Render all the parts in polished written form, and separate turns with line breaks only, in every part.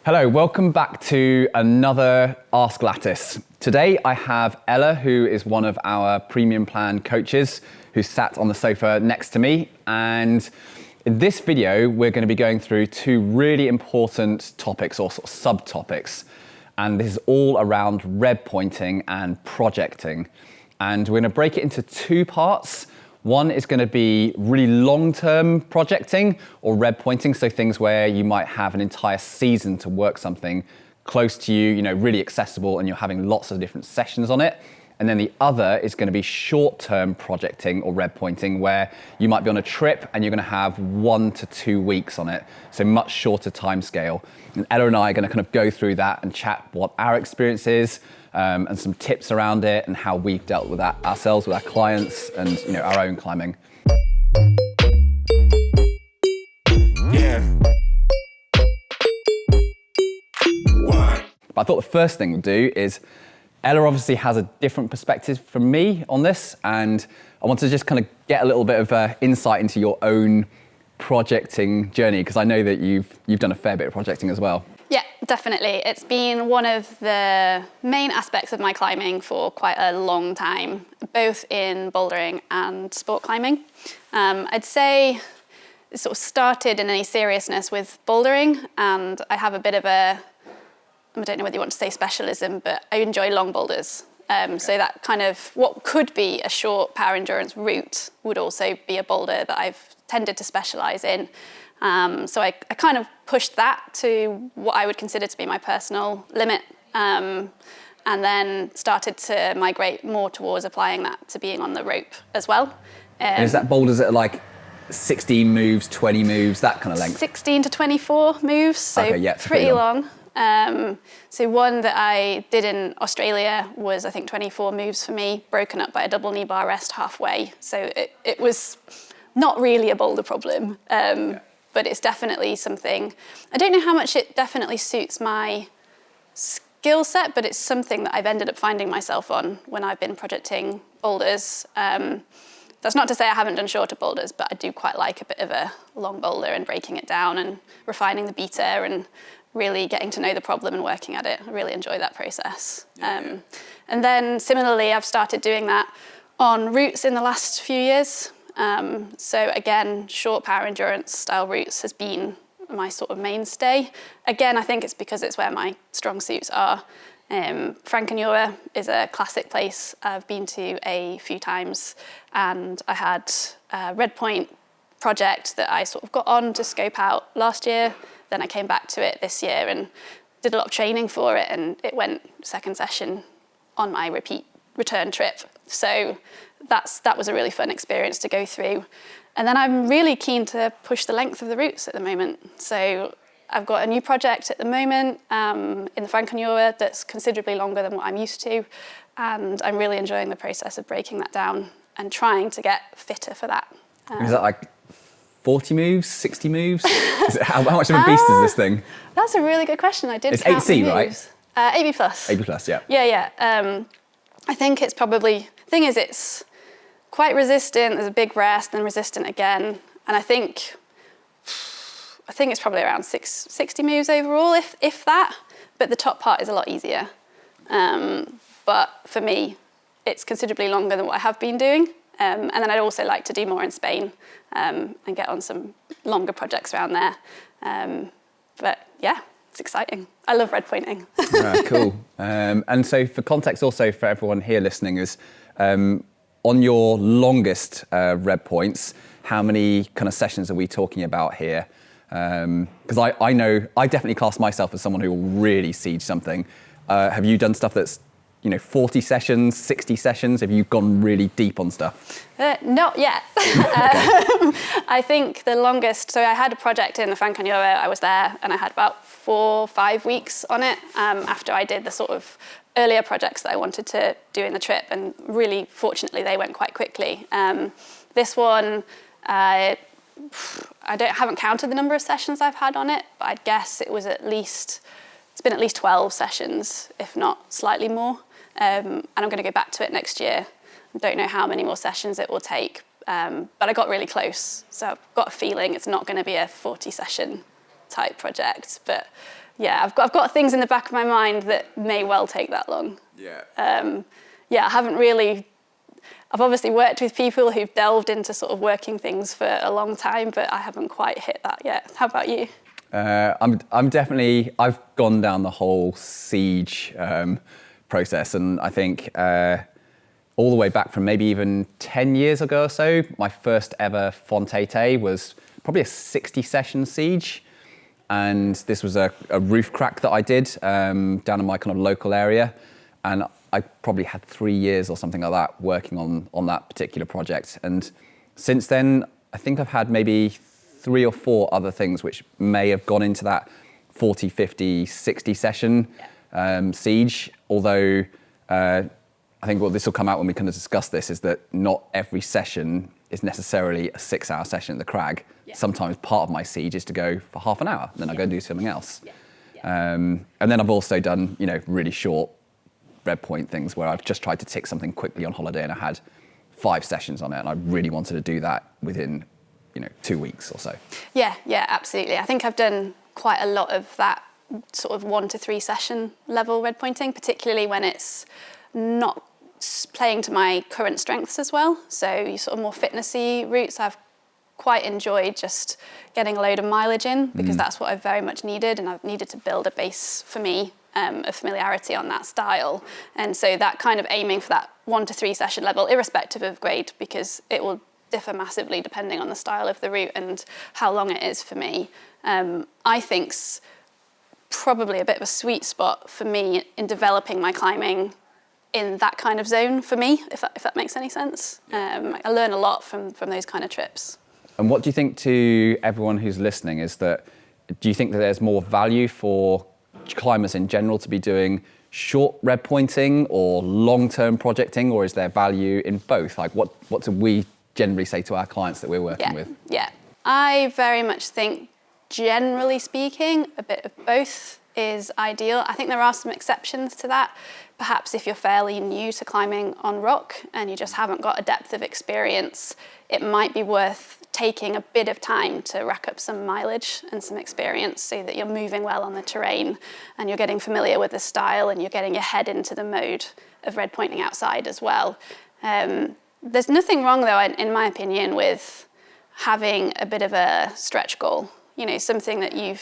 Hello, welcome back to another Ask Lattice. Today I have Ella, who is one of our premium plan coaches, who's sat on the sofa next to me. And in this video, we're going to be going through two really important topics or sort of subtopics. And this is all around redpointing and projecting. And we're going to break it into two parts. One is going to be really long-term projecting or redpointing, so things where you might have an entire season to work something close to you, really accessible, and you're having lots of different sessions on it. And then the other is going to be short-term projecting or redpointing, where you might be on a trip and you're going to have 1 to 2 weeks on it, so much shorter time scale. And Ella and I are going to kind of go through that and chat what our experience is, and some tips around it and how we've dealt with that ourselves, with our clients and our own climbing. Yeah. But I thought the first thing we'll do is, Ella obviously has a different perspective from me on this, and I want to just kind of get a little bit of insight into your own projecting journey, because I know that you've done a fair bit of projecting as well.
Yeah, definitely. It's been one of the main aspects of my climbing for quite a long time, both in bouldering and sport climbing. I'd say it sort of started in any seriousness with bouldering, and I have a bit of I don't know whether you want to say specialism, but I enjoy long boulders. So that kind of what could be a short power endurance route would also be a boulder that I've tended to specialise in. So I kind of pushed that to what I would consider to be my personal limit, and then started to migrate more towards applying that to being on the rope as well.
And is that boulders that are like 16 moves, 20 moves, that kind of length? 16
to 24 moves, so
okay, yeah,
pretty long. So one that I did in Australia was, I think, 24 moves for me, broken up by a double knee bar rest halfway. So it was not really a boulder problem, but it's definitely something. I don't know how much it definitely suits my skill set, but it's something that I've ended up finding myself on when I've been projecting boulders. That's not to say I haven't done shorter boulders, but I do quite like a bit of a long boulder and breaking it down and refining the beater and really getting to know the problem and working at it. I really enjoy that process. And then similarly, I've started doing that on routes in the last few years. So again, short power endurance style routes has been my sort of mainstay. Again, I think it's because it's where my strong suits are. Frankenjura is a classic place I've been to a few times, and I had a Redpoint project that I sort of got on to scope out last year. Then I came back to it this year and did a lot of training for it, and it went second session on my return trip. So that was a really fun experience to go through. And then I'm really keen to push the length of the routes at the moment. So I've got a new project at the moment in the Frankenjura that's considerably longer than what I'm used to. And I'm really enjoying the process of breaking that down and trying to get fitter for that.
Is that like 40 moves, 60 moves? How much of a beast is this thing?
That's a really good question. I did
It's
count
8C,
the
right?
moves. AB plus.
AB plus, yeah.
Yeah. I think it's probably, thing is it's quite resistant, there's a big rest, then resistant again. And I think it's probably around 60 moves overall, if that, but the top part is a lot easier. But for me, it's considerably longer than what I have been doing. And then I'd also like to do more in Spain and get on some longer projects around there. But yeah, it's exciting. I love redpointing.
Cool. And so for context also for everyone here listening is, on your longest redpoints, how many kind of sessions are we talking about here? Because I know, I definitely class myself as someone who will really siege something. Have you done stuff that's 40 sessions, 60 sessions? Have you gone really deep on stuff?
Not yet. I think the longest, so I had a project in the Frankenjura, I was there, and I had about 4 or 5 weeks on it after I did the sort of earlier projects that I wanted to do in the trip, and really, fortunately, they went quite quickly. This one, I haven't counted the number of sessions I've had on it, but I'd guess it's been at least 12 sessions, if not slightly more. And I'm going to go back to it next year. I don't know how many more sessions it will take, but I got really close. So I've got a feeling it's not going to be a 40 session type project, but I've got things in the back of my mind that may well take that long. I haven't really. I've obviously worked with people who've delved into sort of working things for a long time, but I haven't quite hit that yet. How about you?
I'm definitely. I've gone down the whole siege process, and I think all the way back from maybe even 10 years ago or so, my first ever Fontaine was probably a 60 session siege. And this was a roof crack that I did down in my kind of local area. And I probably had 3 years or something like that working on that particular project. And since then, I think I've had maybe 3 or 4 other things which may have gone into that 40, 50, 60 session siege. Although I think what this will come out when we kind of discuss this is that not every session is necessarily a 6-hour session at the crag. Sometimes part of my siege is to go for half an hour, and then I go and do something else. And then I've also done, really short Redpoint things where I've just tried to tick something quickly on holiday, and I had 5 sessions on it, and I really wanted to do that within, 2 weeks or so. Yeah,
absolutely. I think I've done quite a lot of that sort of 1 to 3 session level Redpointing, particularly when it's not playing to my current strengths as well. So you sort of more fitnessy routes, I've quite enjoyed just getting a load of mileage in, because that's what I've very much needed, and I've needed to build a base for me of familiarity on that style. And so that kind of aiming for that 1 to 3 session level, irrespective of grade, because it will differ massively depending on the style of the route and how long it is for me, I think's probably a bit of a sweet spot for me in developing my climbing in that kind of zone for me, if that makes any sense. I learn a lot from those kind of trips.
And what do you think to everyone who's listening is that, do you think that there's more value for climbers in general to be doing short Redpointing or long-term projecting, or is there value in both? Like what do we generally say to our clients that we're working with?
Yeah, I very much think, generally speaking, a bit of both is ideal. I think there are some exceptions to that. Perhaps if you're fairly new to climbing on rock and you just haven't got a depth of experience, it might be worth taking a bit of time to rack up some mileage and some experience so that you're moving well on the terrain and you're getting familiar with the style and you're getting your head into the mode of Redpointing outside as well. There's nothing wrong, though, in my opinion, with having a bit of a stretch goal. Something that you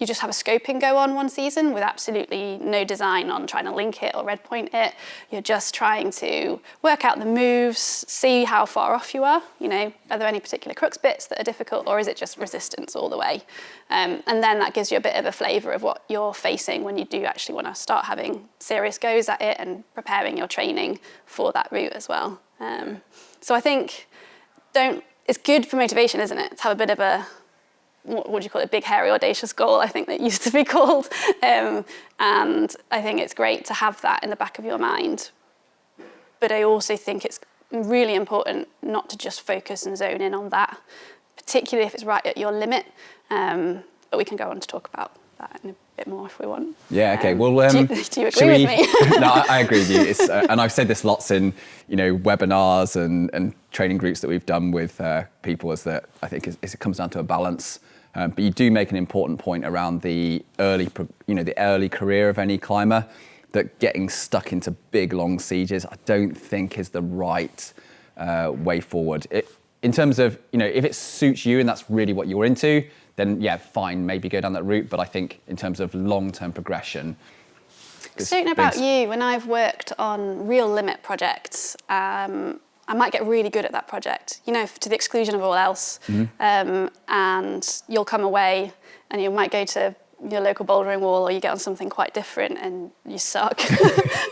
just have a scoping go on one season with absolutely no design on trying to link it or Redpoint it. You're just trying to work out the moves, see how far off you are. Are there any particular crux bits that are difficult, or is it just resistance all the way? And then that gives you a bit of a flavour of what you're facing when you do actually want to start having serious goes at it and preparing your training for that route as well. So I think it's good for motivation, isn't it? To have a bit of a, what would you call it, big, hairy, audacious goal, I think that used to be called. And I think it's great to have that in the back of your mind. But I also think it's really important not to just focus and zone in on that, particularly if it's right at your limit. But we can go on to talk about that in a bit more if we want.
Yeah, okay. Well,
do you agree with me?
No, I agree with you. And I've said this lots in, webinars and training groups that we've done with people, is that I think it comes down to a balance. But you do make an important point around the early career of any climber, that getting stuck into big, long sieges, I don't think is the right way forward. In terms of, if it suits you and that's really what you're into, then yeah, fine, maybe go down that route. But I think in terms of long-term progression,
I don't know about you, when I've worked on real limit projects, I might get really good at that project, to the exclusion of all else. And you'll come away and you might go to your local bouldering wall, or you get on something quite different and you suck.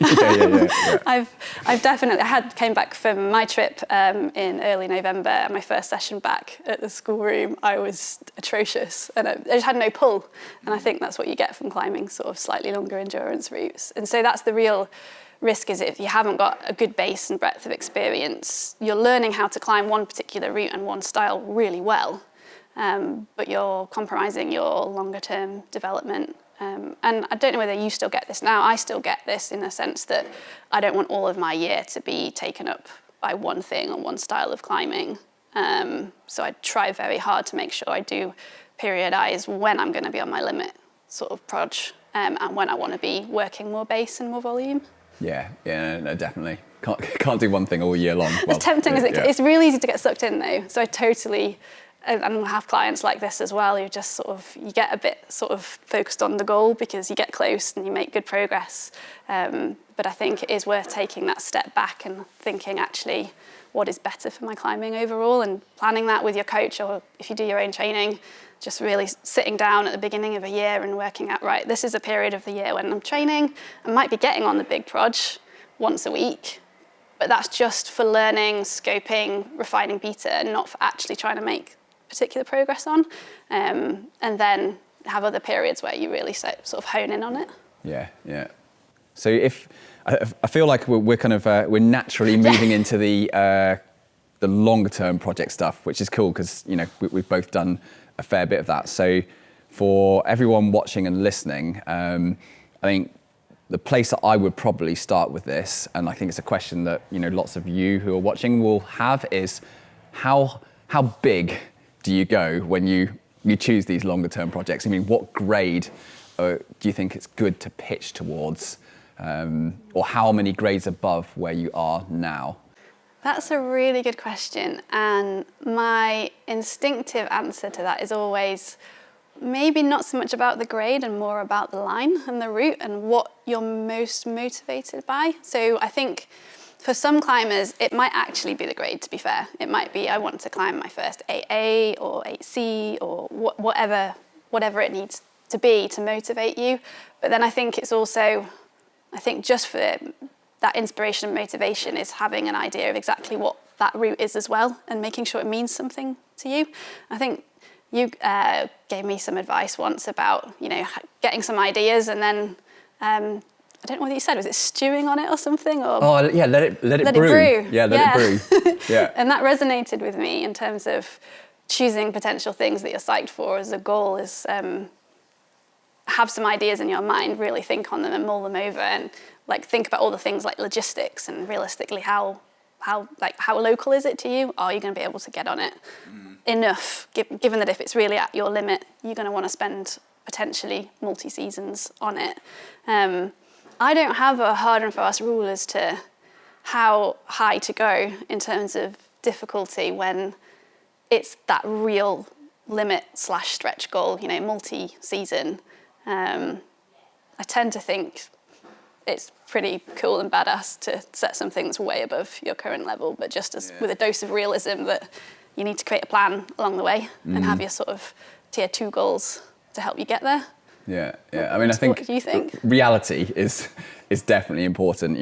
Yeah.
I've definitely, came back from my trip in early November, and my first session back at the schoolroom, I was atrocious and I just had no pull. And I think that's what you get from climbing sort of slightly longer endurance routes. And so that's the real risk, is if you haven't got a good base and breadth of experience, you're learning how to climb one particular route and one style really well. But you're compromising your longer term development. And I don't know whether you still get this now. I still get this in the sense that I don't want all of my year to be taken up by one thing or one style of climbing. So I try very hard to make sure I do periodize when I'm going to be on my limit. sort of proj, and when I want to be working more bass and more volume.
Yeah, no, definitely. Can't do one thing all year long. Well,
as tempting as it
yeah.
It's really easy to get sucked in though. So I totally, and I have clients like this as well, who just sort of, you get a bit sort of focused on the goal because you get close and you make good progress. But I think it is worth taking that step back and thinking actually, what is better for my climbing overall, and planning that with your coach, or if you do your own training, just really sitting down at the beginning of a year and working out, right, this is a period of the year when I'm training. I might be getting on the big proj once a week, but that's just for learning, scoping, refining beta, and not for actually trying to make particular progress on. And then have other periods where you really sort of hone in on it.
Yeah. So I feel like we're kind of we're naturally moving into the longer term project stuff, which is cool because we've both done a fair bit of that. So for everyone watching and listening, I think the place that I would probably start with this, and I think it's a question that lots of you who are watching will have, is how big do you go when you choose these longer term projects? I mean, what grade do you think it's good to pitch towards, or how many grades above where you are now?
That's a really good question, and my instinctive answer to that is always maybe not so much about the grade and more about the line and the route and what you're most motivated by. So I think for some climbers, it might actually be the grade, to be fair. It might be, I want to climb my first 8A or 8C or whatever it needs to be to motivate you. But then I think it's also, just for that inspiration and motivation is having an idea of exactly what that route is as well and making sure it means something to you. I think you gave me some advice once about, getting some ideas and then, I don't know what you said, was it stewing on it or something? Or
oh, yeah, let it brew. Yeah, let it brew. Yeah.
And that resonated with me in terms of choosing potential things that you're psyched for as a goal is have some ideas in your mind, really think on them and mull them over and think about all the things like logistics and realistically how local is it to you? Are you going to be able to get on it enough, given that if it's really at your limit, you're going to want to spend potentially multi-seasons on it. I don't have a hard and fast rule as to how high to go in terms of difficulty when it's that real limit / stretch goal, multi-season. I tend to think it's pretty cool and badass to set some things way above your current level, but just with a dose of realism that you need to create a plan along the way and have your sort of tier 2 goals to help you get there.
Yeah. I mean, I think
what do you think?
Reality is definitely important.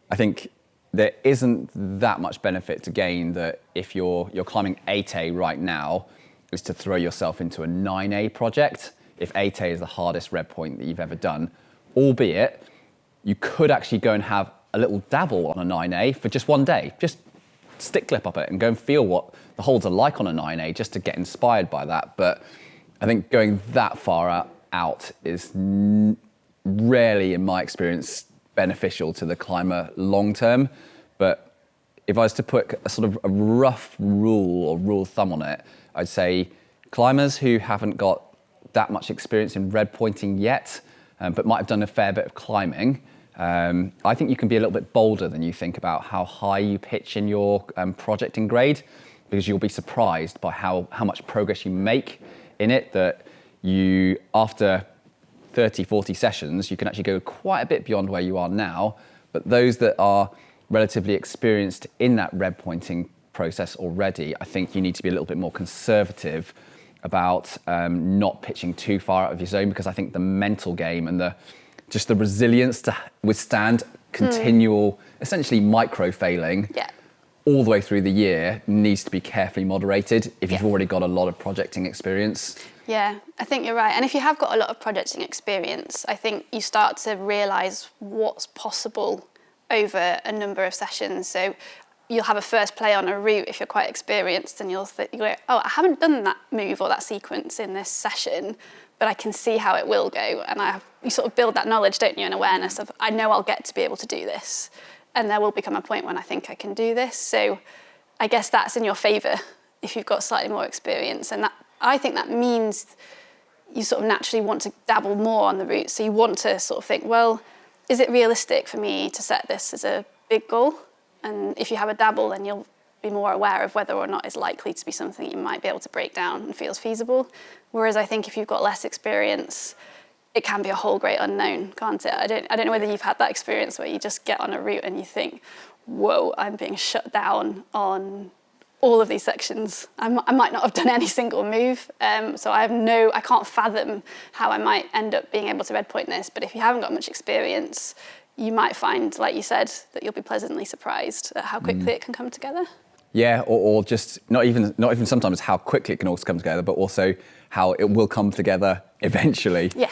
I think there isn't that much benefit to gain that if you're climbing 8A right now, is to throw yourself into a 9A project. If 8A is the hardest Redpoint that you've ever done, albeit you could actually go and have a little dabble on a 9A for just one day. Just stick clip up it and go and feel what the holds are like on a 9A just to get inspired by that. But I think going that far out is rarely, in my experience, beneficial to the climber long term. But if I was to put a sort of a rough rule or rule of thumb on it, I'd say climbers who haven't got that much experience in red pointing yet, but might have done a fair bit of climbing, I think you can be a little bit bolder than you think about how high you pitch in your projecting grade, because you'll be surprised by how much progress you make in it, that you, after 30, 40 sessions, you can actually go quite a bit beyond where you are now. But those that are relatively experienced in that red pointing process already, I think you need to be a little bit more conservative about not pitching too far out of your zone, because I think the mental game and just the resilience to withstand continual, essentially micro failing all the way through the year needs to be carefully moderated if you've already got a lot of projecting experience.
Yeah, I think you're right. And if you have got a lot of projecting experience, I think you start to realise what's possible over a number of sessions. So you'll have a first play on a route if you're quite experienced, and you'll go, oh, I haven't done that move or that sequence in this session, but I can see how it will go. And you sort of build that knowledge, don't you, and awareness of, I know I'll get to be able to do this. And there will become a point when I think I can do this. So I guess that's in your favour if you've got slightly more experience. And that, I think that means you sort of naturally want to dabble more on the route. So you want to sort of think, well, is it realistic for me to set this as a big goal? And if you have a dabble, then you'll be more aware of whether or not it's likely to be something you might be able to break down and feels feasible. Whereas I think if you've got less experience, it can be a whole great unknown, can't it? I don't know whether you've had that experience where you just get on a route and you think, whoa, I'm being shut down on all of these sections. I might not have done any single move, so I can't fathom how I might end up being able to redpoint this. But if you haven't got much experience, you might find, like you said, that you'll be pleasantly surprised at how quickly it can come together.
Yeah, or just not even sometimes how quickly it can also come together, but also how it will come together eventually.
Yeah.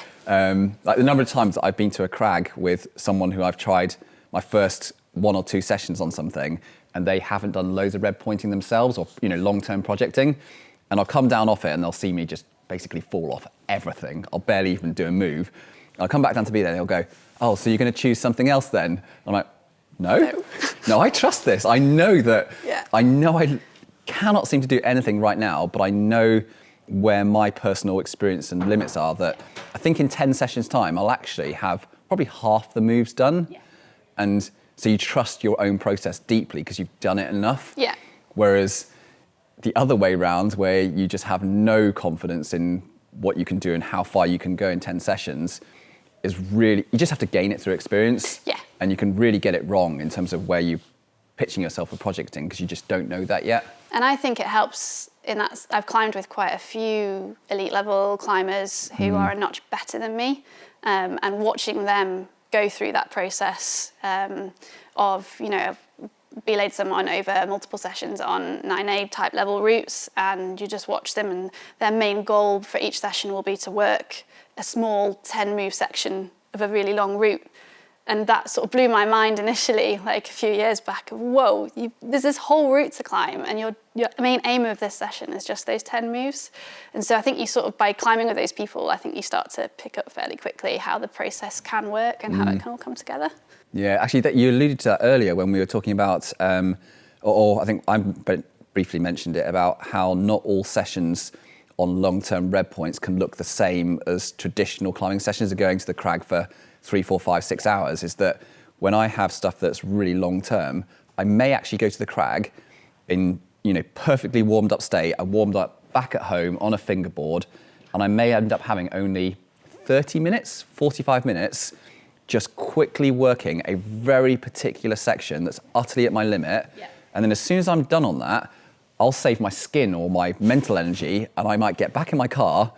Like the number of times that I've been to a crag with someone who I've tried my first 1 or 2 sessions on something, and they haven't done loads of red pointing themselves or long-term projecting, and I'll come down off it and they'll see me just basically fall off everything. I'll barely even do a move. I'll come back down to be there and they'll go, oh, so you're going to choose something else then? I'm like, no, I trust this. I know that.
Yeah.
I know I cannot seem to do anything right now, but I know where my personal experience and limits are. That I think in 10 sessions time, I'll actually have probably half the moves done.
Yeah.
And so you trust your own process deeply because you've done it enough.
Yeah.
Whereas the other way round, where you just have no confidence in what you can do and how far you can go in 10 sessions, is really, you just have to gain it through experience.
Yeah.
And you can really get it wrong in terms of where you're pitching yourself for projecting because you just don't know that yet.
And I think it helps in that I've climbed with quite a few elite level climbers who are a notch better than me, and watching them go through that process of belayed someone over multiple sessions on 9A type level routes, and you just watch them, and their main goal for each session will be to work a small 10 move section of a really long route. And that sort of blew my mind initially, like a few years back. Whoa, there's this whole route to climb, and your main aim of this session is just those 10 moves. And so I think you sort of, by climbing with those people, I think you start to pick up fairly quickly how the process can work and how it can all come together.
Yeah, actually, that you alluded to that earlier when we were talking about, or I think I briefly mentioned it, about how not all sessions on long-term red points can look the same as traditional climbing sessions of going to the crag for 3, 4, 5, 6 hours. Is that when I have stuff that's really long-term, I may actually go to the crag in perfectly warmed up state. I warmed up back at home on a fingerboard, and I may end up having only 30 minutes, 45 minutes, just quickly working a very particular section that's utterly at my limit.
Yeah.
And then as soon as I'm done on that, I'll save my skin or my mental energy, and I might get back in my car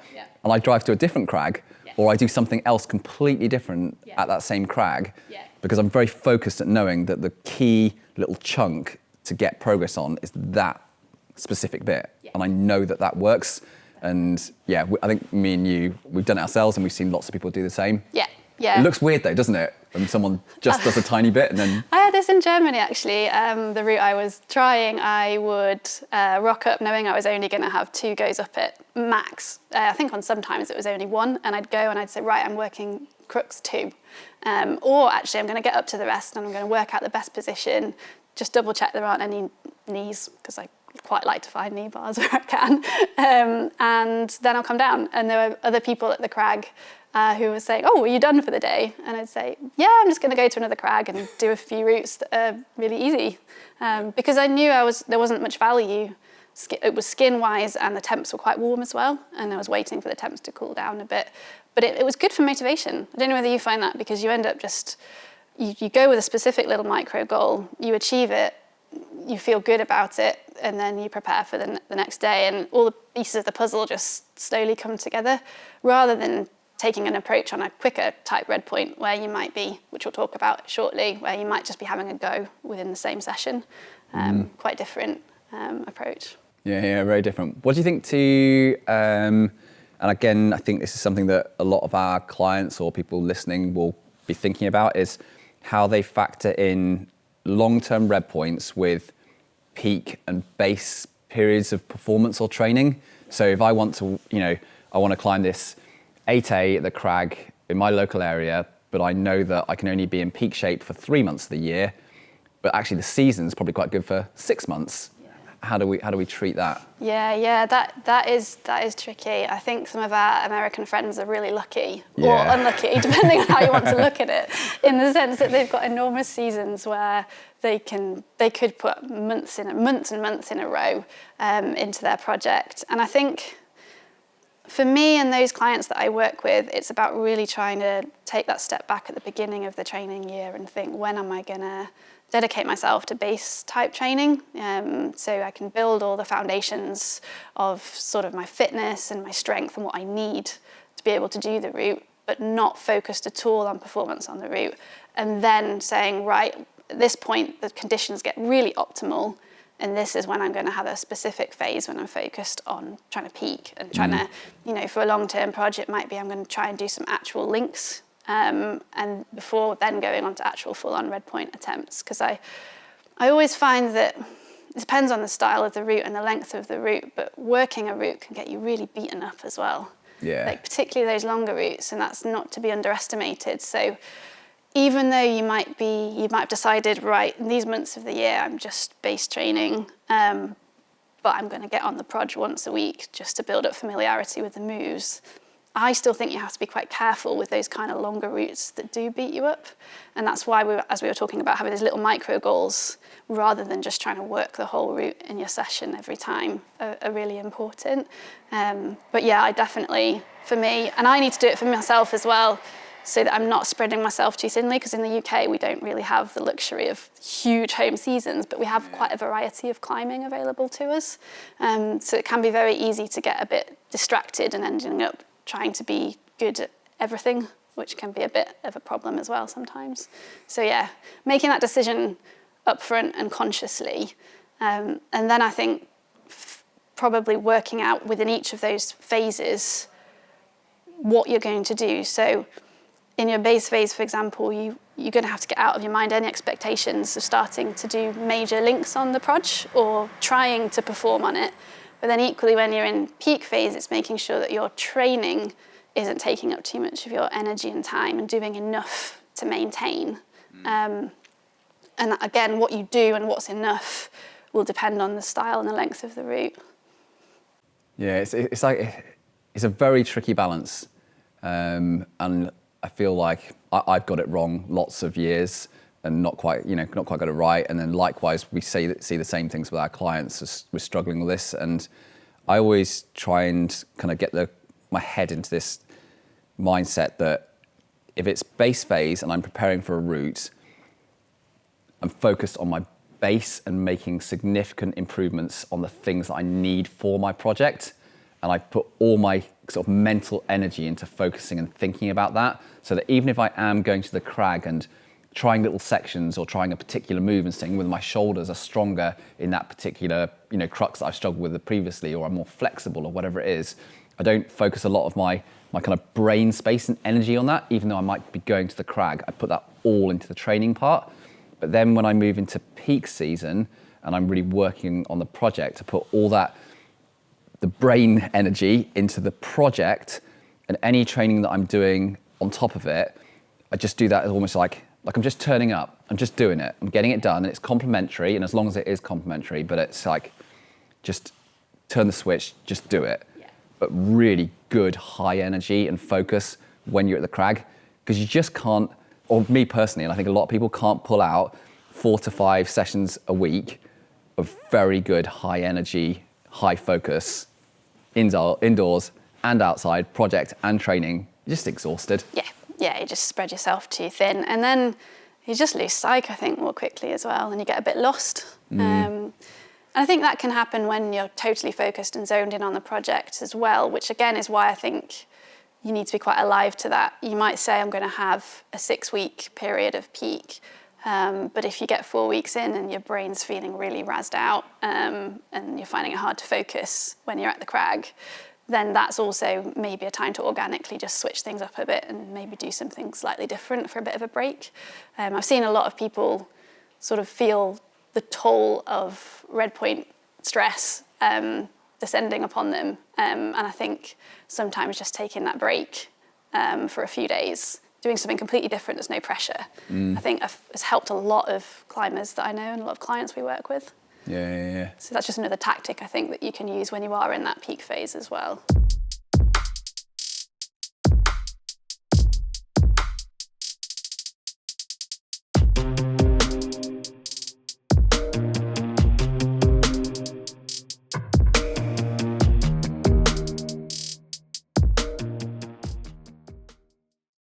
and I drive to a different crag, or I do something else completely different at that same crag, because I'm very focused at knowing that the key little chunk to get progress on is that specific bit. And I know that that works. And I think me and you, we've done it ourselves, and we've seen lots of people do the same.
Yeah.
It looks weird though, doesn't it? When someone just does a tiny bit and then...
I had this in Germany actually. The route I was trying, I would rock up knowing I was only going to have 2 goes up it max. I think on sometimes it was only 1, and I'd go and I'd say, right, I'm working crooks 2. Or actually I'm going to get up to the rest and I'm going to work out the best position, just double check there aren't any knees, because I quite like to find knee bars where I can. And then I'll come down, and there were other people at the crag who were saying, oh, are you done for the day? And I'd say, yeah, I'm just going to go to another crag and do a few routes that are really easy. Because I knew there wasn't much value. It was skin-wise, and the temps were quite warm as well, and I was waiting for the temps to cool down a bit. But it was good for motivation. I don't know whether you find that, because you end up just, you go with a specific little micro goal, you achieve it, you feel good about it, and then you prepare for the next day, and all the pieces of the puzzle just slowly come together, rather than taking an approach on a quicker type red point where you might be, which we'll talk about shortly, where you might just be having a go within the same session. Quite different approach.
Yeah, very different. What do you think to, and again, I think this is something that a lot of our clients or people listening will be thinking about, is how they factor in long-term red points with peak and base periods of performance or training. So if I want to, I want to climb this 8A at the crag in my local area, but I know that I can only be in peak shape for 3 months of the year, but actually the season's probably quite good for 6 months. how do we treat that?
Yeah, that is tricky. I think some of our American friends are really lucky or
Yeah.
unlucky, depending on how you want to look at it, in the sense that they've got enormous seasons where they could put months and months in a row into their project. And I think for me and those clients that I work with, it's about really trying to take that step back at the beginning of the training year and think, when am I going to dedicate myself to base type training, so I can build all the foundations of sort of my fitness and my strength and what I need to be able to do the route, but not focused at all on performance on the route. And then saying, right, at this point, the conditions get really optimal, and this is when I'm going to have a specific phase when I'm focused on trying to peak and trying to, for a long-term project, might be I'm going to try and do some actual links, and before then going on to actual full-on Redpoint attempts. Because I always find that it depends on the style of the route and the length of the route, but working a route can get you really beaten up as well.
Yeah.
Like particularly those longer routes, and that's not to be underestimated. So even though you might have decided, right, in these months of the year, I'm just base training, but I'm going to get on the proj once a week just to build up familiarity with the moves. I still think you have to be quite careful with those kind of longer routes that do beat you up. And that's why, as we were talking about, having those little micro goals rather than just trying to work the whole route in your session every time are really important. But yeah, I definitely, for me, and I need to do it for myself as well, so that I'm not spreading myself too thinly, because in the UK we don't really have the luxury of huge home seasons, but we have quite a variety of climbing available to us. So it can be very easy to get a bit distracted and ending up trying to be good at everything, which can be a bit of a problem as well sometimes. So yeah, making that decision upfront and consciously. And then I think probably working out within each of those phases what you're going to do. So in your base phase, for example, you're going to have to get out of your mind any expectations of starting to do major links on the proj or trying to perform on it. But then equally, when you're in peak phase, it's making sure that your training isn't taking up too much of your energy and time and doing enough to maintain. And again, what you do and what's enough will depend on the style and the length of the route.
Yeah, it's a very tricky balance. And I feel like I've got it wrong lots of years and not quite got it right. And then likewise, we see the same things with our clients. We're struggling with this, and I always try and kind of get my head into this mindset that if it's base phase and I'm preparing for a route, I'm focused on my base and making significant improvements on the things that I need for my project. And I put all my sort of mental energy into focusing and thinking about that, so that even if I am going to the crag and trying little sections or trying a particular move and saying whether my shoulders are stronger in that particular crux that I've struggled with previously, or I'm more flexible or whatever it is, I don't focus a lot of my kind of brain space and energy on that, even though I might be going to the crag. I put that all into the training part. But then when I move into peak season and I'm really working on the project, to put all that, the brain energy into the project, and any training that I'm doing on top of it, I just do that as almost like I'm just turning up. I'm just doing it. I'm getting it done, and it's complementary. And as long as it is complementary, but it's like, just turn the switch, just do it. Yeah. But really good high energy and focus when you're at the crag, because you just can't, or me personally, and I think a lot of people can't pull out 4 to 5 sessions a week of very good high energy, high focus, indoors and outside, project and training. You're just exhausted. Yeah, you just spread yourself too thin, and then you just lose sight, I think, more quickly as well, and you get a bit lost. And I think that can happen when you're totally focused and zoned in on the project as well, which again is why I think you need to be quite alive to that. You might say, I'm going to have a 6-week period of peak, but if you get 4 weeks in and your brain's feeling really razzed out, and you're finding it hard to focus when you're at the crag, then that's also maybe a time to organically just switch things up a bit and maybe do something slightly different for a bit of a break. I've seen a lot of people sort of feel the toll of Redpoint stress descending upon them, and I think sometimes just taking that break for a few days, doing something completely different, there's no pressure, I think has helped a lot of climbers that I know and a lot of clients we work with. Yeah.
So that's just another tactic I think that you can use when you are in that peak phase as well.